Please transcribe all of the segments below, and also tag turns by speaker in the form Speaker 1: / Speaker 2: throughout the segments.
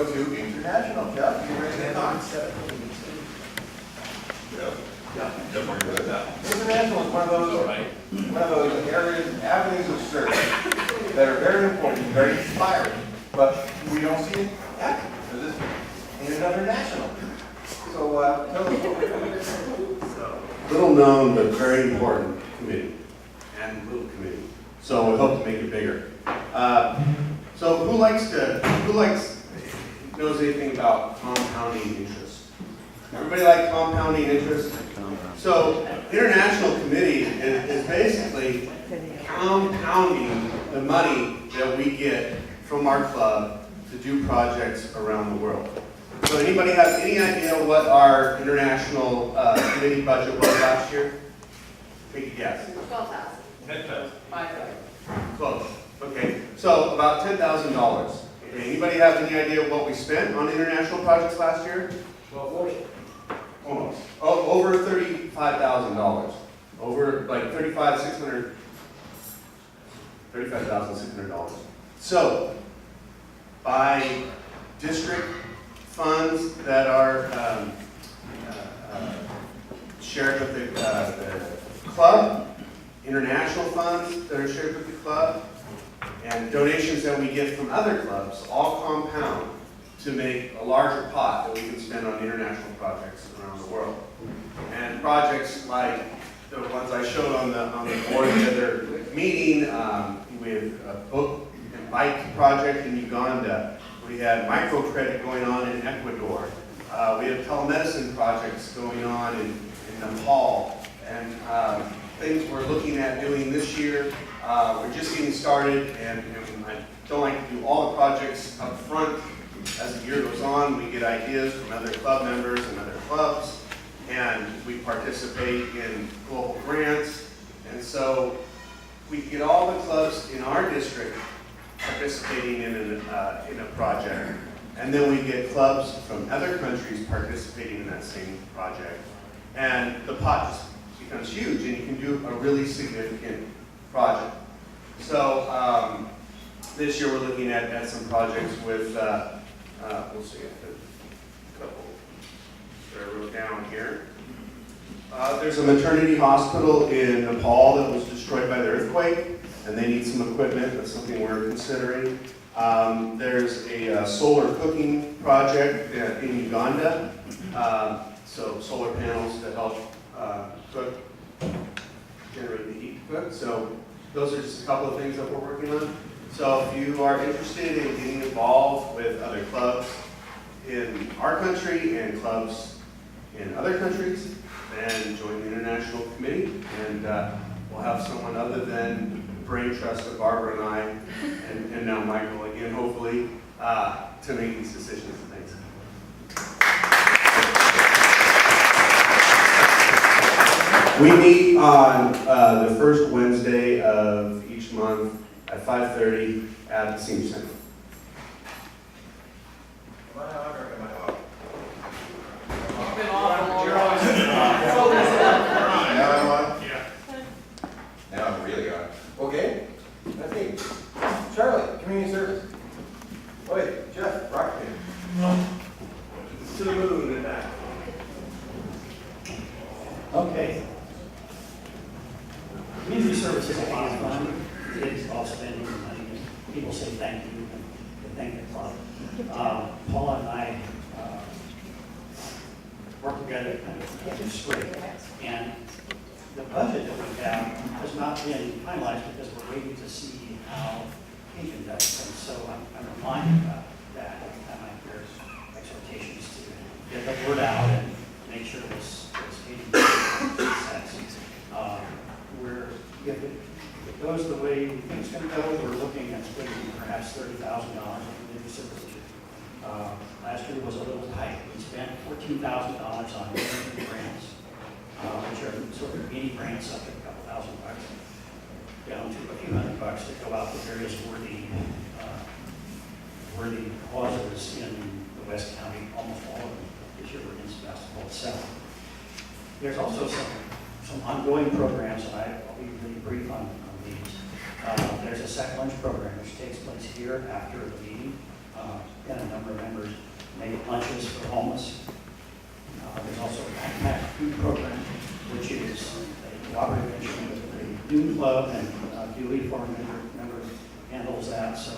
Speaker 1: go to international. Jeff, you ready to talk? Yeah. International is one of those areas, avenues of search that are very important, very inspiring, but we don't see it happen because it's in another national. So tell us what we're doing.
Speaker 2: Little known but very important committee and little committee. So we hope to make it bigger. So who knows anything about compounding interest? Everybody like compounding interest? So international committee is basically compounding the money that we get from our club to do projects around the world. So anybody have any idea what our international committee budget was last year? Take a guess.
Speaker 3: 12,000.
Speaker 4: 10,000.
Speaker 3: 5,000.
Speaker 2: Close. Okay, so about $10,000. Okay, anybody have any idea what we spent on international projects last year? Almost. Oh, over $35,000. Over like $35,600. So, by district funds that are shared with the club, international funds that are shared with the club, and donations that we get from other clubs all compound to make a larger pot that we can spend on international projects around the world. And projects like the ones I showed on the board the other meeting, with a book and bike project in Uganda. We had microcredit going on in Ecuador. We have telemedicine projects going on in Nepal. And things we're looking at doing this year. We're just getting started, and I don't like to do all the projects up front. As the year goes on, we get ideas from other club members and other clubs, and we participate in global grants. And so we get all the clubs in our district participating in a project, and then we get clubs from other countries participating in that same project. And the pot just becomes huge, and you can do a really significant project. So this year we're looking at some projects with, we'll see, a couple that I wrote down here. There's a maternity hospital in Nepal that was destroyed by the earthquake, and they need some equipment. That's something we're considering. There's a solar cooking project in Uganda. So solar panels that help cook, generate the heat to cook. So those are just a couple of things that we're working on. So if you are interested in getting involved with other clubs in our country and clubs in other countries, then join the International Committee, and we'll have someone other than the brain trust of Barbara and I, and now Michael again, hopefully, to make these decisions and things. We meet on the first Wednesday of each month at 5:30 at the Senior Center.
Speaker 1: Am I on or am I off?
Speaker 3: Been off.
Speaker 4: You're always
Speaker 1: Now I'm on?
Speaker 4: Yeah.
Speaker 1: Now I'm really on. Okay, that's me. Charlie, community service. Oh wait, Jeff, rock band. To the moon and back.
Speaker 5: Okay. Community service is a lot of fun. It's all spending money. People say thank you and thank the club. Paula and I work together kind of keep it straight. And the budget that we have has not been finalized because we're waiting to see how Cajun does. And so I'm reminded about that every time I hear exhortations to get the word out and make sure this Cajun makes sense. If it goes the way we think it's going to go, we're looking at spending perhaps $30,000 on community services. Last year was a little tight. We spent $14,000 on different grants, which are sort of mini grants up to a couple $1,000, down to a few $100 that go out to various worthy causes in the West County. Almost all of them this year were in Sebastopol itself. There's also some ongoing programs, and I'll be really brief on these. There's a sack lunch program which takes place here after the meeting. and a number of members make lunches for homeless. There's also a backpack food program, which is a cooperative venture with the Dune Club, and Dewey, former member, handles that, so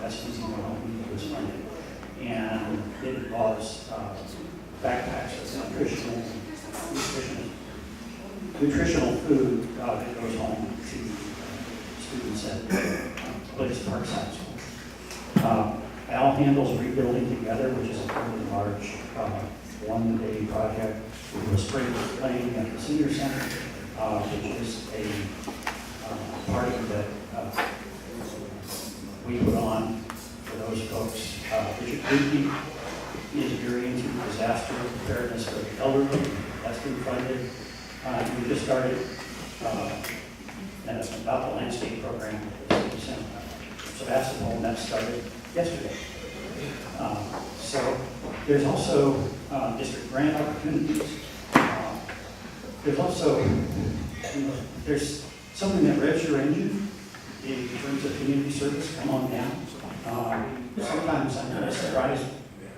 Speaker 5: that's easy to know who is funded. And it involves backpacks with nutritional food that goes home to students at Blaze Parkside School. Al handles Rebuilding Together, which is a fairly large one-day project. We do a spring playing at the Senior Center, which is a party that we put on for those folks. Richard Goodke is very into disaster preparedness for the elderly. That's been funded. We just started about the landscape program. So that's the one that started yesterday. So there's also district grant opportunities. There's also, there's something that revs your engine in terms of community service. Come on down. Sometimes I'm kind of surprised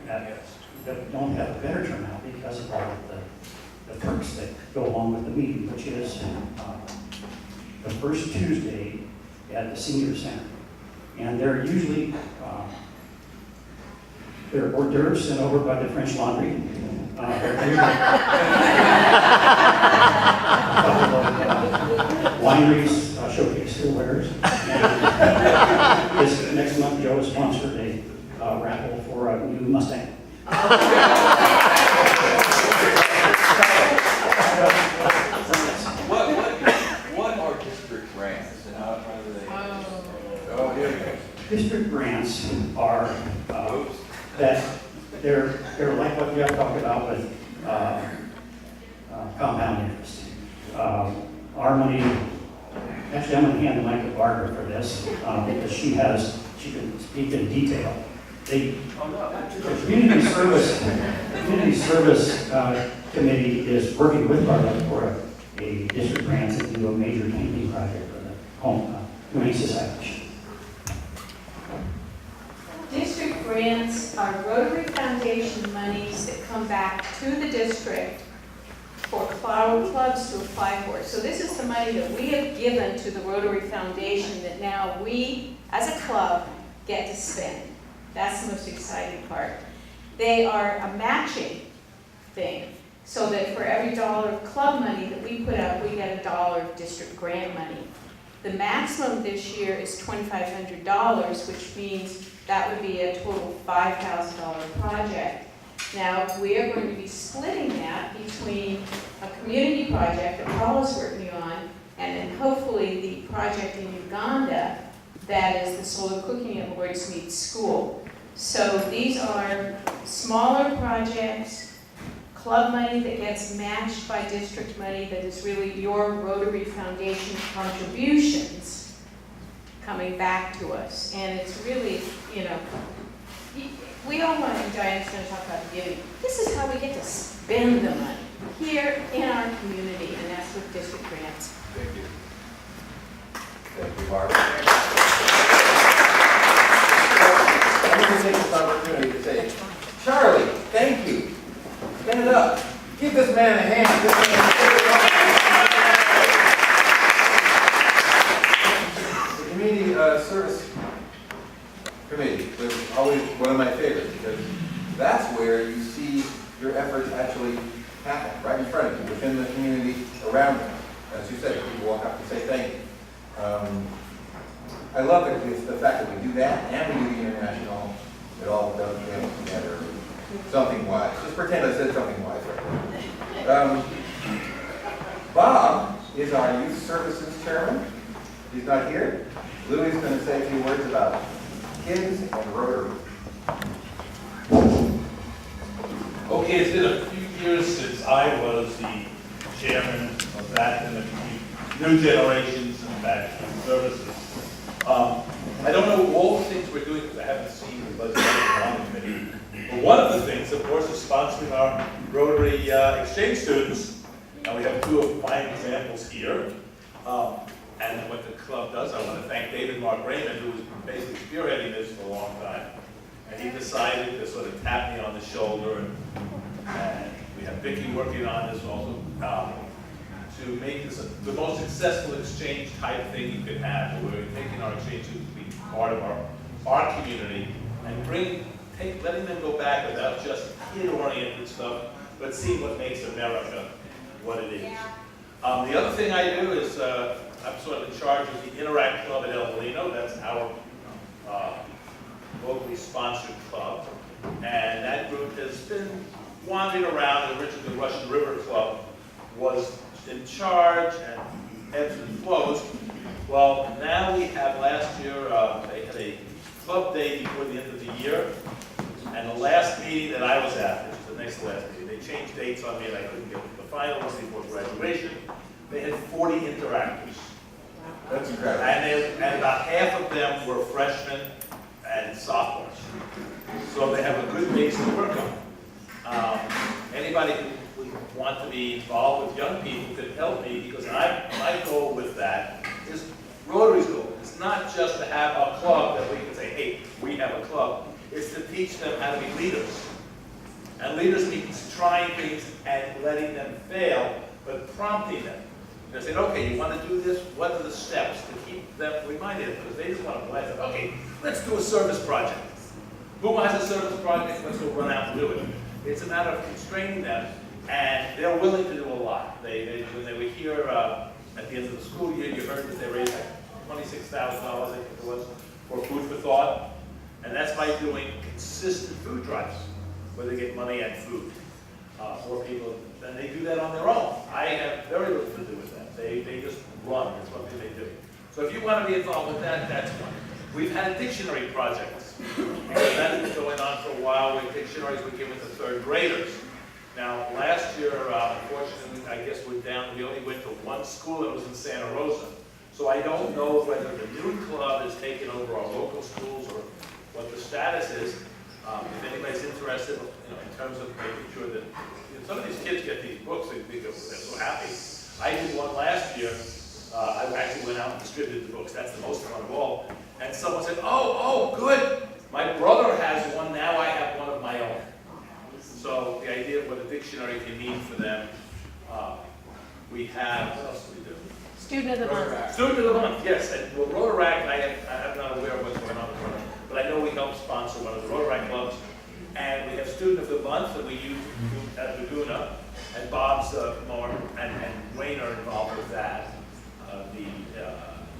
Speaker 5: that we don't have a better turnout because of all of the perks that go along with the meeting, which is the first Tuesday at the Senior Center. And they're usually, they're hors d'oeuvres sent over by the French Laundry. Wineries showcase their wares. This next month, Joe has sponsored a raffle for a new Mustang.
Speaker 3: What are district grants and how do they?
Speaker 1: Oh, here we go.
Speaker 5: District grants are that they're like what Jeff talked about with compound interest. Our money, actually I'm going to hand the mic to Barbara for this because she can speak in detail. The community service committee is working with Barbara for a district grant to do a major painting project for the home Humane Society.
Speaker 4: District grants are Rotary Foundation monies that come back to the district for clubs to apply for. So this is the money that we have given to the Rotary Foundation that now we, as a club, get to spend. That's the most exciting part. They are a matching thing, so that for every $1 of club money that we put out, we get $1 of district grant money. The maximum this year is $2,500, which means that would be a total $5,000 project. Now, we are going to be splitting that between a community project that Paul is working on, and then hopefully the project in Uganda that is the solar cooking at Lloyd's Mead School. So these are smaller projects, club money that gets matched by district money that is really your Rotary Foundation contributions coming back to us. And it's really, we all want, and Diane's going to talk about giving. This is how we get to spend the money here in our community, and that's with district grants.
Speaker 1: Thank you. Thank you, Barbara. I'm going to take this opportunity to say, Charlie, thank you. Stand up. Give this man a hand. The Community Service Committee was always one of my favorites because that's where you see your efforts actually happen, right in front of you, within the community around you. As you said, people walk up and say thank you. I love the fact that we do that and we do the international. It all does together. Something wise. Just pretend I said something wise right there. Bob is our Youth Services Chairman. He's not here. Louie's going to say a few words about kids and Rotary.
Speaker 6: Okay, it's been a few years since I was the chairman of that and the new generations and that services. I don't know all the things we're doing because I haven't seen the budget committee. But one of the things, of course, is sponsoring our Rotary exchange students. And we have two of fine examples here. And what the club does, I want to thank David Mark Raymond, who has been basically spearheading this for a long time. And he decided to sort of tap me on the shoulder, and we have Vicki working on this also, to make this the most successful exchange type thing you could have, where we're taking our exchange students to be part of our community and letting them go back without just kid-oriented stuff, but see what makes America what it is. The other thing I do is I'm sort of in charge of the Interact Club at El Molino. That's our locally sponsored club, and that group has been wandering around. Originally, the Russian River Club was in charge and ebbs and flows. Well, now we have last year, they had a club day before the end of the year, and the last meeting that I was at, which is the next last meeting, they changed dates on me and I couldn't get the final ones before graduation. They had 40 interactors.
Speaker 1: That's incredible.
Speaker 6: And about half of them were freshmen and sophomores. So they have a good base to work on. Anybody who would want to be involved with young people could help me, because my goal with that is Rotary's goal. It's not just to have a club that we can say, hey, we have a club. It's to teach them how to be leaders. And leaders means trying things and letting them fail, but prompting them. They're saying, okay, you want to do this? What are the steps to keep them reminded? Because they just want to play. Okay, let's do a service project. Who has a service project? Let's go run out and do it. It's a matter of constraining them, and they're willing to do a lot. When they were here at the end of the school year, you heard that they raised like $26,000, I think it was, for Food for Thought. And that's by doing consistent food drives, where they get money and food for people. And they do that on their own. I have very little to do with that. They just run. That's what they do. So if you want to be involved with that, that's one. We've had a dictionary project. And that's been going on for a while with dictionaries we give to third graders. Now, last year, unfortunately, I guess we're down. We only went to one school that was in Santa Rosa. So I don't know whether the new club is taking over our local schools or what the status is. If anybody's interested, in terms of making sure that some of these kids get these books, they're so happy. I did one last year. I actually went out and distributed the books. That's the most fun of all. And someone said, oh, good. My brother has one. Now I have one of my own. So the idea of what a dictionary can mean for them. We have, what else do we do?
Speaker 4: Student of the month.
Speaker 6: Student of the month, yes. And well, Rotaract, I'm not aware of what's going on with Rotaract, but I know we help sponsor one of the Rotaract clubs. And we have Student of the Month that we use at Laguna, and Bob's more, and Wayne are involved with that.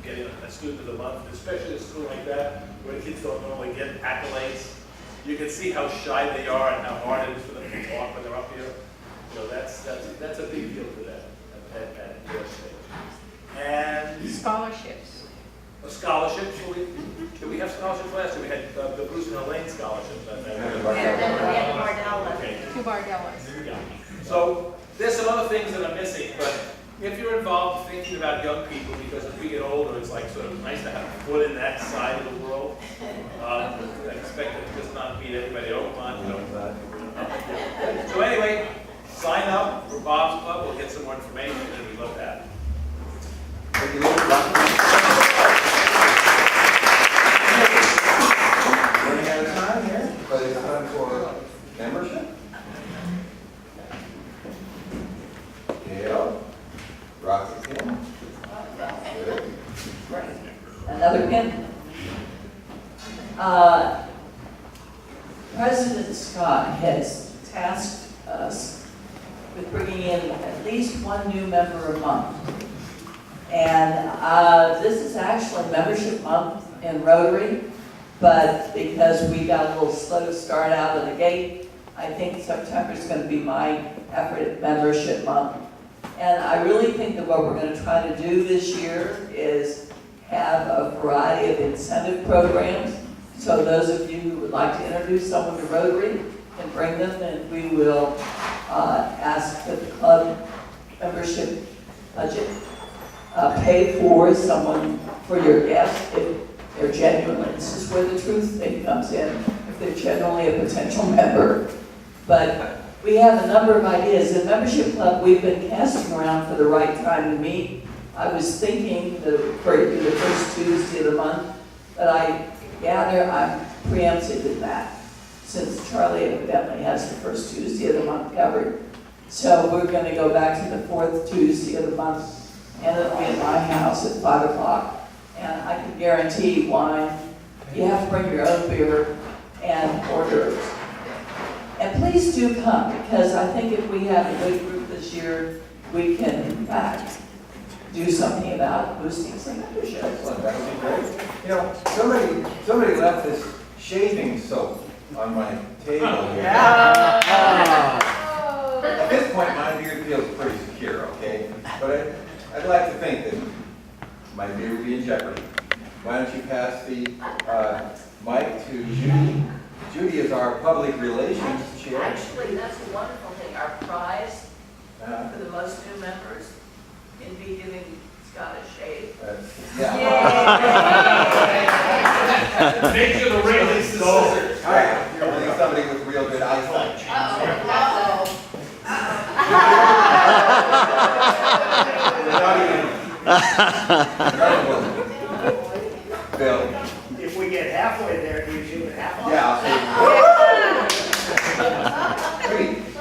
Speaker 6: Getting a Student of the Month, especially a school like that, where kids don't normally get accolades. You can see how shy they are and how hard it is for them to talk when they're up here. So that's a big deal for them at your stage. And
Speaker 4: Scholarships.
Speaker 6: scholarships, did we have scholarships last year? We had the Bruce and Elaine scholarships. Okay.
Speaker 4: Two Bardellas.
Speaker 6: Yeah. So there's some other things that are missing, but if you're involved thinking about young people, because as we get older, it's like sort of nice to have a foot in that side of the world. I expect it to just not beat everybody over on, So anyway, sign up for Bob's Club. We'll get some more information, and we'd love that.
Speaker 1: Thank you, Lord. Running out of time here, but it's time for membership. Gail, Rocky Kim. Good.
Speaker 7: Another pin. President Scott has tasked us with bringing in at least one new member a month. And this is actually membership month in Rotary, but because we got a little slow to start out of the gate, I think September is going to be my effort at membership month. And I really think that what we're going to try to do this year is have a variety of incentive programs. So those of you who would like to introduce someone to Rotary can bring them, and we will ask that the club membership budget pay for someone, for your guest, if they're genuinely, this is where the truth thing comes in, if they're generally a potential member. But we have a number of ideas. The membership club, we've been casting around for the right time to meet. I was thinking the first Tuesday of the month, but I gather I'm preempted in that. since Charlie evidently has the first Tuesday of the month covered. So we're gonna go back to the fourth Tuesday of the month, and it'll be at my house at 5 o'clock. And I can guarantee wine, you have to bring your own beer and hors d'oeuvres. And please do come, because I think if we have a good group this year, we can in fact do something about boosting some membership.
Speaker 1: Excellent, that would be great. You know, somebody left this shaving soap on my table here. At this point, my beard feels pretty secure, okay? But I'd like to think that my beard would be in jeopardy. Why don't you pass the mic to Judy? Judy is our public relations chair.
Speaker 7: Actually, that's a wonderful thing. Our prize for the most new members can be giving Scott a shave.
Speaker 1: Yeah.
Speaker 6: Make sure the ring is
Speaker 1: All right, you're really somebody with real good eyesight. Bill?
Speaker 5: If we get halfway there, do you shoot it halfway?
Speaker 1: Yeah, I'll say.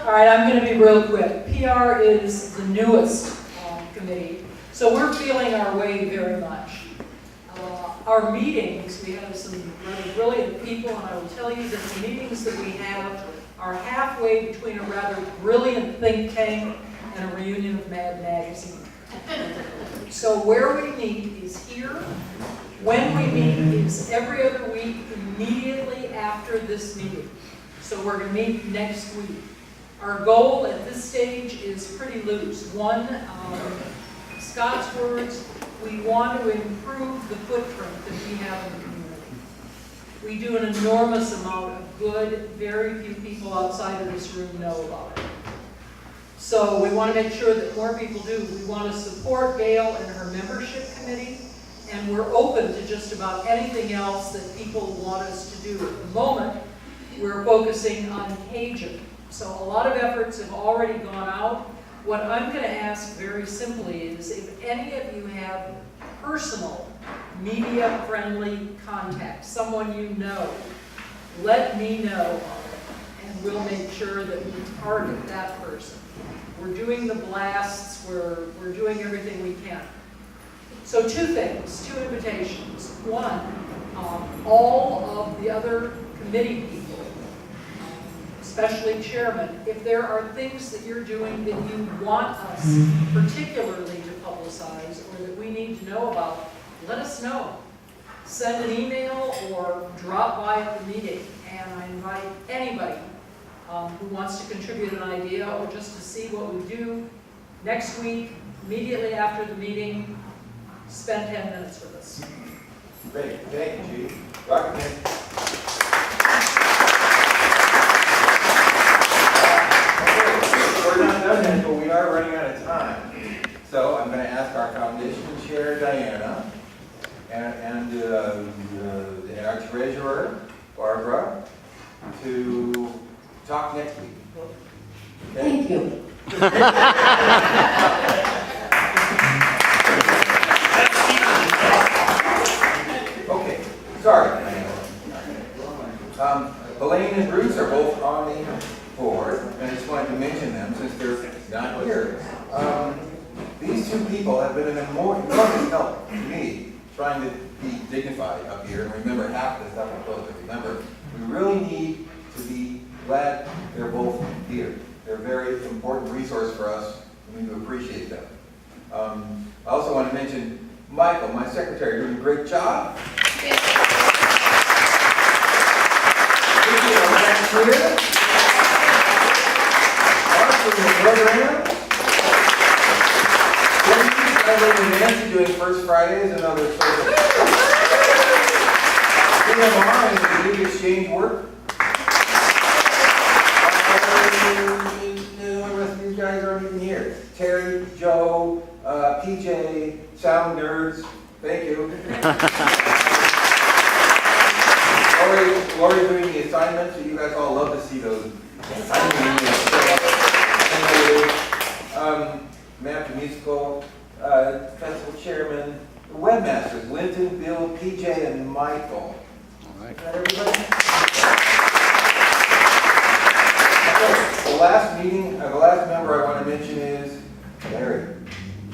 Speaker 8: All right, I'm going to be real quick. PR is the newest committee, so we're feeling our way very much. Our meetings, we have some rather brilliant people, and I will tell you that the meetings that we have are halfway between a rather brilliant think tank and a reunion of Mad Magazine. So where we meet is here. When we meet is every other week immediately after this meeting. So we're going to meet next week. Our goal at this stage is pretty loose. One, Scott's words, we want to improve the footprint that we have in the community. We do an enormous amount of good. Very few people outside of this room know about it. So we want to make sure that more people do. We want to support Gail and her membership committee, and we're open to just about anything else that people want us to do. At the moment, we're focusing on Cajun. So a lot of efforts have already gone out. What I'm going to ask very simply is if any of you have personal, media-friendly contacts, someone you know, let me know, and we'll make sure that we target that person. We're doing the blasts, we're doing everything we can. So two things, two invitations. One, all of the other committee people, especially chairman, if there are things that you're doing that you want us particularly to publicize or that we need to know about, let us know. Send an email or drop by at the meeting, and I invite anybody who wants to contribute an idea or just to see what we do next week, immediately after the meeting, spend 10 minutes with us.
Speaker 1: Great, thank you, Judy. Dr. Nick? We're not done yet, but we are running out of time. So I'm going to ask our foundation chair, Diana, and our treasurer, Barbara, to talk next week. Okay?
Speaker 7: Thank you.
Speaker 1: Okay, sorry. Elaine and Bruce are both on the board, and I just wanted to mention them since they're not here. These two people have been an enormous help to me trying to be dignified up here and remember half the stuff I'm supposed to remember. We really need to be glad they're both here. They're a very important resource for us, and we need to appreciate them. I also want to mention Michael, my secretary, doing a great job. Vicki, our cashier. Mark from the program. Nancy doing First Fridays and other social. CMR and the Duty Exchange work. The rest of these guys aren't even here. Terry, Joe, PJ, sound nerds, thank you. Lori doing the assignments, so you guys all love to see those. Map to Musical, festival chairman, the webmasters, Linton, Bill, PJ, and Michael. All right. Is that everybody? The last meeting, the last member I want to mention is Larry.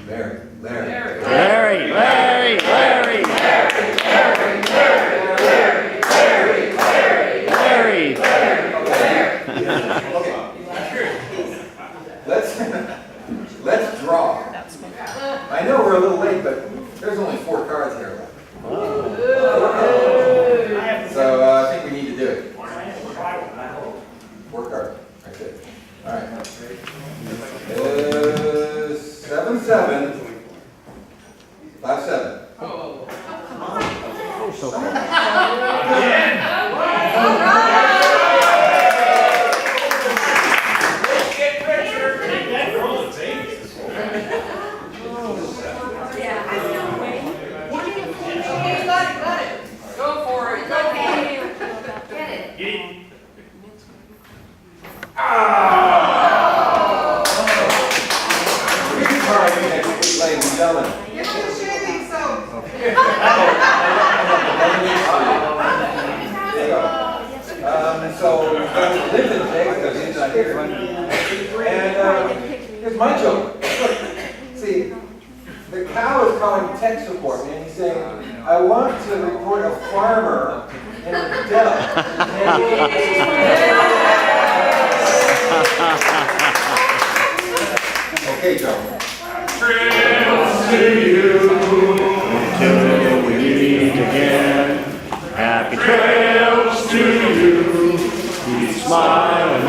Speaker 1: Larry.
Speaker 9: Larry, Larry, Larry, Larry,
Speaker 1: Okay. Let's draw. I know we're a little late, but there's only 4 cards here left. So I think we need to do it. 4 cards. That's it. All right. 7-7. 5-7. Ladies and gentlemen. There you go. So, Linton today, because he's not here. And here's my joke. Look, see, the cow is calling tech support, and he's saying, I want to report a farmer in a deli. Okay, Joe.
Speaker 9: Until we meet again. Happy trails to you. We smile and